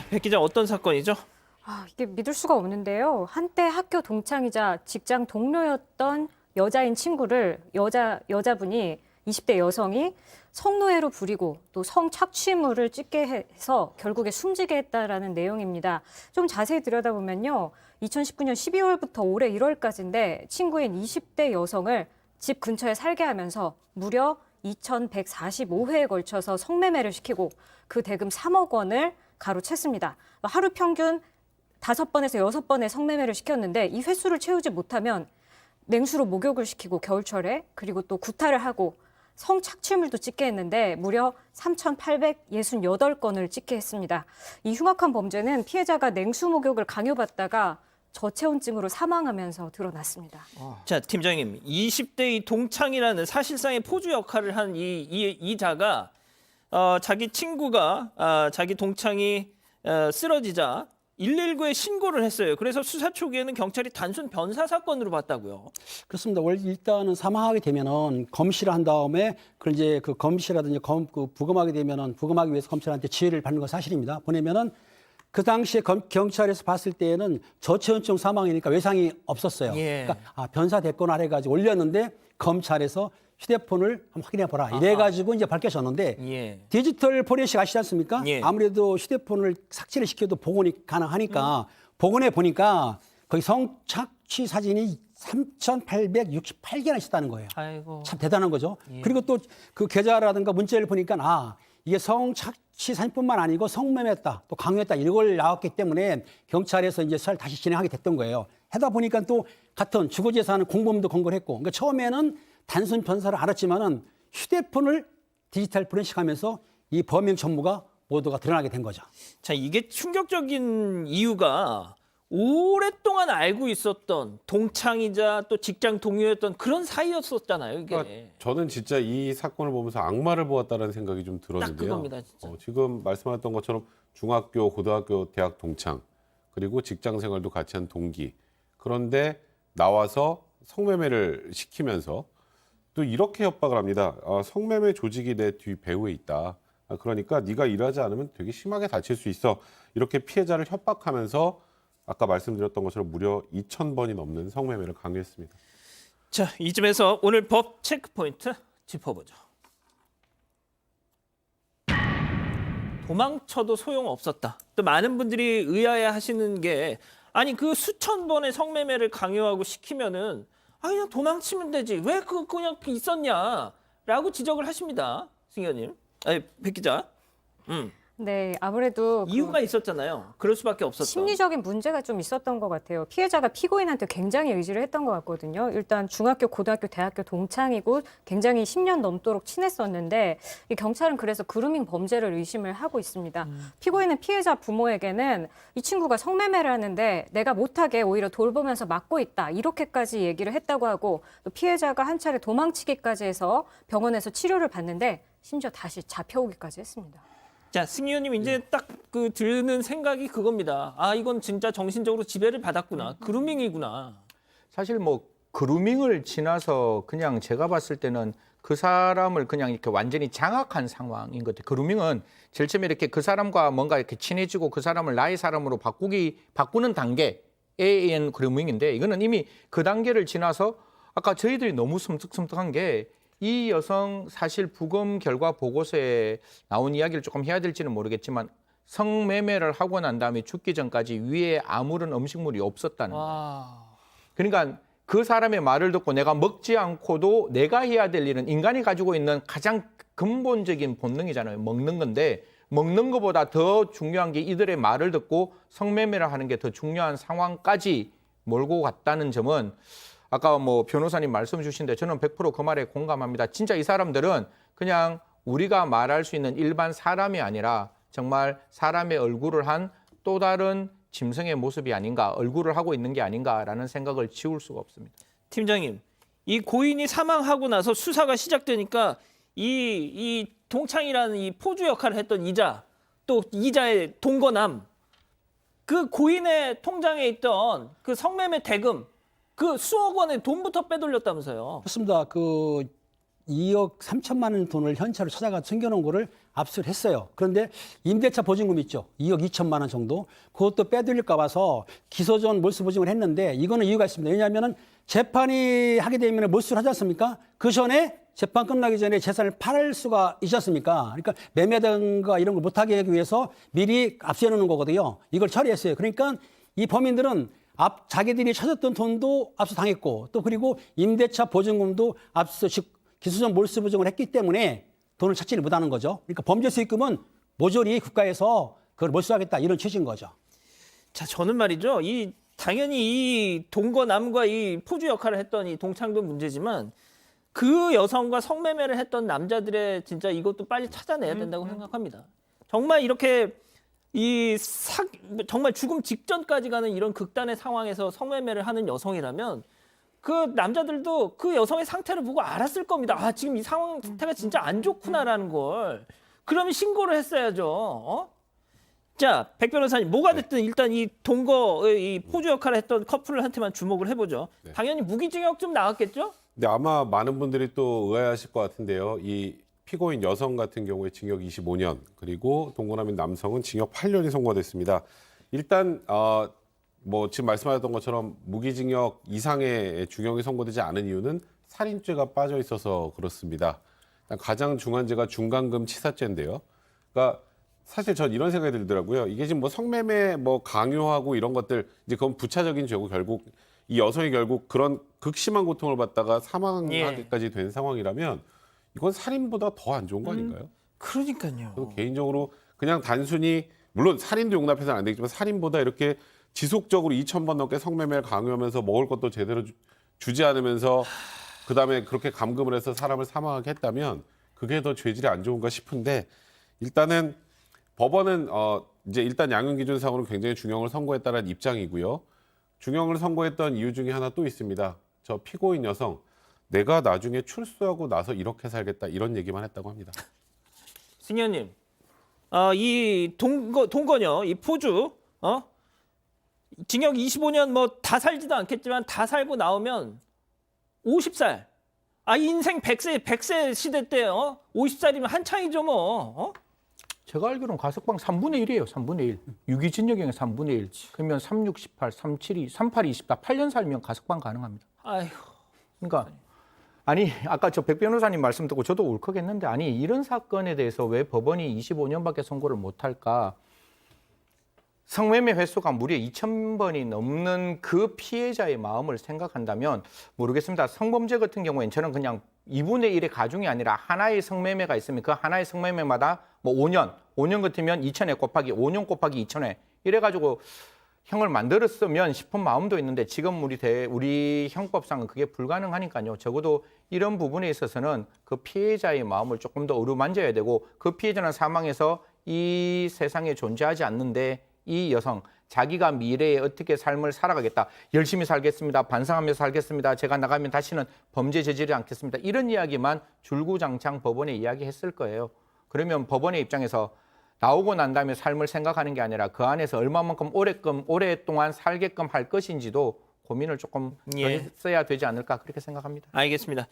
백 기자 어떤 사건이죠? 이게 믿을 수가 없는데요. 한때 학교 동창이자 직장 동료였던 여자인 친구를 여자분이 20대 여성이 성노예로 부리고 또 성착취물을 찍게 해서 결국에 숨지게 했다라는 내용입니다. 좀 자세히 들여다보면요. 2019년 12월부터 올해 1월까지인데 친구인 20대 여성을 집 근처에 살게 하면서 무려 2,145회에 걸쳐서 성매매를 시키고 그 대금 3억 원을 가로챘습니다. 하루 평균 5번에서 6번의 성매매를 시켰는데 이 횟수를 채우지 못하면 냉수로 목욕을 시키고 겨울철에 그리고 또 구타를 하고 성착취물도 찍게 했는데 무려 3,868건을 찍게 했습니다. 이 흉악한 범죄는 피해자가 냉수 목욕을 강요받다가 저체온증으로 사망하면서 드러났습니다. 자, 팀장님, 20대 이 동창이라는 사실상의 포주 역할을 한 이자가 자기 친구가 자기 동창이 쓰러지자 119에 신고를 했어요. 그래서 수사 초기에는 경찰이 단순 변사 사건으로 봤다고요. 그렇습니다. 원래 일단은 사망하게 되면은 검시를 한 다음에 그 이제 그 검시라든지 부검하게 되면은 부검하기 위해서 검찰한테 지휘를 받는 건 사실입니다. 보내면은 그 당시에 경찰에서 봤을 때에는 저체온증 사망이니까 외상이 없었어요. 예. 그러니까 변사됐거나 해가지고 올렸는데 검찰에서 휴대폰을 한번 확인해 보라 이래가지고 이제 밝혀졌는데 예. 디지털 포렌식 아시지 않습니까? 예. 아무래도 휴대폰을 삭제를 시켜도 복원이 가능하니까 복원해 보니까 거기 성착취 사진이 3,868개나 있었다는 거예요. 아이고. 참 대단한 거죠. 예. 그리고 또 그 계좌라든가 문자를 보니까 이게 성착취 사진뿐만 아니고 성매매했다, 또 강요했다 이걸 나왔기 때문에 경찰에서 이제 수사를 다시 진행하게 됐던 거예요. 하다 보니까 또 같은 주거재산 공범도 검거를 했고, 그러니까 처음에는 단순 변사를 알았지만은 휴대폰을 디지털 포렌식하면서 이 범행 전모가 모두가 드러나게 된 거죠. 자, 이게 충격적인 이유가 오랫동안 알고 있었던 동창이자 또 직장 동료였던 그런 사이였었잖아요, 이게. 그러니까 저는 진짜 이 사건을 보면서 악마를 보았다는 생각이 좀 들었는데요. 딱 그겁니다, 진짜. 지금 말씀하셨던 것처럼 중학교, 고등학교, 대학 동창, 그리고 직장 생활도 같이 한 동기. 그런데 나와서 성매매를 시키면서 또 이렇게 협박을 합니다. 성매매 조직이 내 뒤 배후에 있다. 그러니까 네가 일하지 않으면 되게 심하게 다칠 수 있어. 이렇게 피해자를 협박하면서 아까 말씀드렸던 것처럼 무려 2,000번이 넘는 성매매를 강요했습니다. 자, 이쯤에서 오늘 법 체크 포인트 짚어보죠. 도망쳐도 소용없었다. 또 많은 분들이 의아해하시는 게 아니 그 수천 번의 성매매를 강요하고 시키면은 그냥 도망치면 되지. 왜 그냥 있었냐라고 지적을 하십니다. 승 의원님. 아니, 백 기자. 네, 아무래도 이유가 있었잖아요. 그럴 수밖에 없었던. 심리적인 문제가 좀 있었던 것 같아요. 피해자가 피고인한테 굉장히 의지를 했던 것 같거든요. 일단 중학교, 고등학교, 대학교 동창이고 굉장히 10년 넘도록 친했었는데 이 경찰은 그래서 그루밍 범죄를 의심을 하고 있습니다. 피고인은 피해자 부모에게는 이 친구가 성매매를 하는데 내가 못하게 오히려 돌보면서 막고 있다. 이렇게까지 얘기를 했다고 하고 또 피해자가 한 차례 도망치기까지 해서 병원에서 치료를 받는데 심지어 다시 잡혀오기까지 했습니다. 자, 승 의원님 이제 딱 그 드는 생각이 그겁니다. 이건 진짜 정신적으로 지배를 받았구나. 그루밍이구나. 사실 뭐 그루밍을 지나서 그냥 제가 봤을 때는 그 사람을 그냥 이렇게 완전히 장악한 상황인 것 같아요. 그루밍은 제일 처음에 이렇게 그 사람과 뭔가 이렇게 친해지고 그 사람을 나의 사람으로 바꾸는 단계에 의한 그루밍인데 이거는 이미 그 단계를 지나서 아까 저희들이 너무 섬뜩섬뜩한 게 이 여성 사실 부검 결과 보고서에 나온 이야기를 조금 해야 될지는 모르겠지만 성매매를 하고 난 다음에 죽기 전까지 위에 아무런 음식물이 없었다는 거예요. 그러니까 그 사람의 말을 듣고 내가 먹지 않고도 내가 해야 될 일은 인간이 가지고 있는 가장 근본적인 본능이잖아요. 먹는 건데 먹는 것보다 더 중요한 게 이들의 말을 듣고 성매매를 하는 게 더 중요한 상황까지 몰고 갔다는 점은 아까 뭐 변호사님 말씀 주신데 저는 100% 그 말에 공감합니다. 진짜 이 사람들은 그냥 우리가 말할 수 있는 일반 사람이 아니라 정말 사람의 얼굴을 한 또 다른 짐승의 모습이 아닌가, 얼굴을 하고 있는 게 아닌가라는 생각을 지울 수가 없습니다. 팀장님, 이 고인이 사망하고 나서 수사가 시작되니까 이 동창이라는 이 포주 역할을 했던 이자, 또 이자의 동거남, 그 고인의 통장에 있던 그 성매매 대금, 그 수억 원의 돈부터 빼돌렸다면서요. 그렇습니다. 그 2억 3천만 원 돈을 현찰로 찾아가 숨겨놓은 거를 압수를 했어요. 그런데 임대차 보증금 있죠. 2억 2천만 원 정도. 그것도 빼돌릴까 봐서 기소전 몰수 보증을 했는데 이거는 이유가 있습니다. 왜냐하면 재판이 하게 되면 몰수를 하지 않습니까? 그 전에 재판 끝나기 전에 재산을 팔을 수가 있지 않습니까? 그러니까 매매든가 이런 걸 못하게 하기 위해서 미리 압수해 놓는 거거든요. 이걸 처리했어요. 그러니까 이 범인들은 자기들이 찾았던 돈도 압수당했고 또 그리고 임대차 보증금도 압수, 즉 기소전 몰수 보증을 했기 때문에 돈을 찾지를 못하는 거죠. 그러니까 범죄 수익금은 모조리 국가에서 그걸 몰수하겠다 이런 취지인 거죠. 자, 저는 말이죠. 당연히 이 동거남과 이 포주 역할을 했던 이 동창도 문제지만 그 여성과 성매매를 했던 남자들의 진짜 이것도 빨리 찾아내야 된다고 생각합니다. 정말 이렇게 정말 죽음 직전까지 가는 이런 극단의 상황에서 성매매를 하는 여성이라면 그 남자들도 그 여성의 상태를 보고 알았을 겁니다. 아, 지금 이 상태가 진짜 안 좋구나라는 걸. 그러면 신고를 했어야죠. 어? 자, 백 변호사님, 뭐가 됐든 일단 이 포주 역할을 했던 커플한테만 주목을 해보죠. 네. 당연히 무기징역 좀 나왔겠죠? 근데 아마 많은 분들이 또 의아해하실 것 같은데요. 이 피고인 여성 같은 경우에 징역 25년, 그리고 동거남인 남성은 징역 8년이 선고됐습니다. 일단 지금 말씀하셨던 것처럼 무기징역 이상의 중형이 선고되지 않은 이유는 살인죄가 빠져 있어서 그렇습니다. 일단 가장 중한 죄가 중간금 치사죄인데요. 그러니까 사실 전 이런 생각이 들더라고요. 이게 지금 성매매 강요하고 이런 것들 이제 그건 부차적인 죄고 결국 이 여성이 결국 그런 극심한 고통을 받다가 사망하기까지 된 상황이라면 이건 살인보다 더 안 좋은 거 아닌가요? 그러니까요. 저는 개인적으로 그냥 단순히 물론 살인도 용납해서는 안 되겠지만 살인보다 이렇게 지속적으로 2,000번 넘게 성매매를 강요하면서 먹을 것도 제대로 주지 않으면서 그다음에 그렇게 감금을 해서 사람을 사망하게 했다면 그게 더 죄질이 안 좋은가 싶은데 일단은 법원은 이제 일단 양형 기준상으로 굉장히 중형을 선고했다는 입장이고요. 중형을 선고했던 이유 중에 하나 또 있습니다. 저 피고인 여성 내가 나중에 출소하고 나서 이렇게 살겠다 이런 얘기만 했다고 합니다. 승현님, 이 동거녀, 이 포주, 징역 25년 다 살지도 않겠지만 다 살고 나오면 50살. 인생 100세 시대 때 50살이면 한창이죠 뭐. 제가 알기로는 가석방 3분의 1이에요. 3분의 1. 유기징역형의 3분의 1. 그러면 3, 6, 18, 3, 7, 2, 3, 8, 20, 다 8년 살면 가석방 가능합니다. 아휴. 그러니까 아까 저 백 변호사님 말씀 듣고 저도 울컥했는데 이런 사건에 대해서 왜 법원이 25년밖에 선고를 못할까? 성매매 횟수가 무려 2,000번이 넘는 그 피해자의 마음을 생각한다면 모르겠습니다. 성범죄 같은 경우에는 저는 그냥 2분의 1의 가중이 아니라 하나의 성매매가 있으면 그 하나의 성매매마다 5년 같으면 2,000회 곱하기 5년 곱하기 2,000회 이래가지고 형을 만들었으면 싶은 마음도 있는데 지금 우리 형법상은 그게 불가능하니까요. 적어도 이런 부분에 있어서는 그 피해자의 마음을 조금 더 어루만져야 되고 그 피해자는 사망해서 이 세상에 존재하지 않는데 이 여성 자기가 미래에 어떻게 삶을 살아가겠다. 열심히 살겠습니다. 반성하면서 살겠습니다. 제가 나가면 다시는 범죄 저지르지 않겠습니다. 이런 이야기만 줄구장창 법원에 이야기했을 거예요. 그러면 법원의 입장에서 나오고 난 다음에 삶을 생각하는 게 아니라 그 안에서 얼마만큼 오랫동안 살게끔 할 것인지도 고민을 조금 더 했어야 되지 않을까 그렇게 생각합니다. 알겠습니다.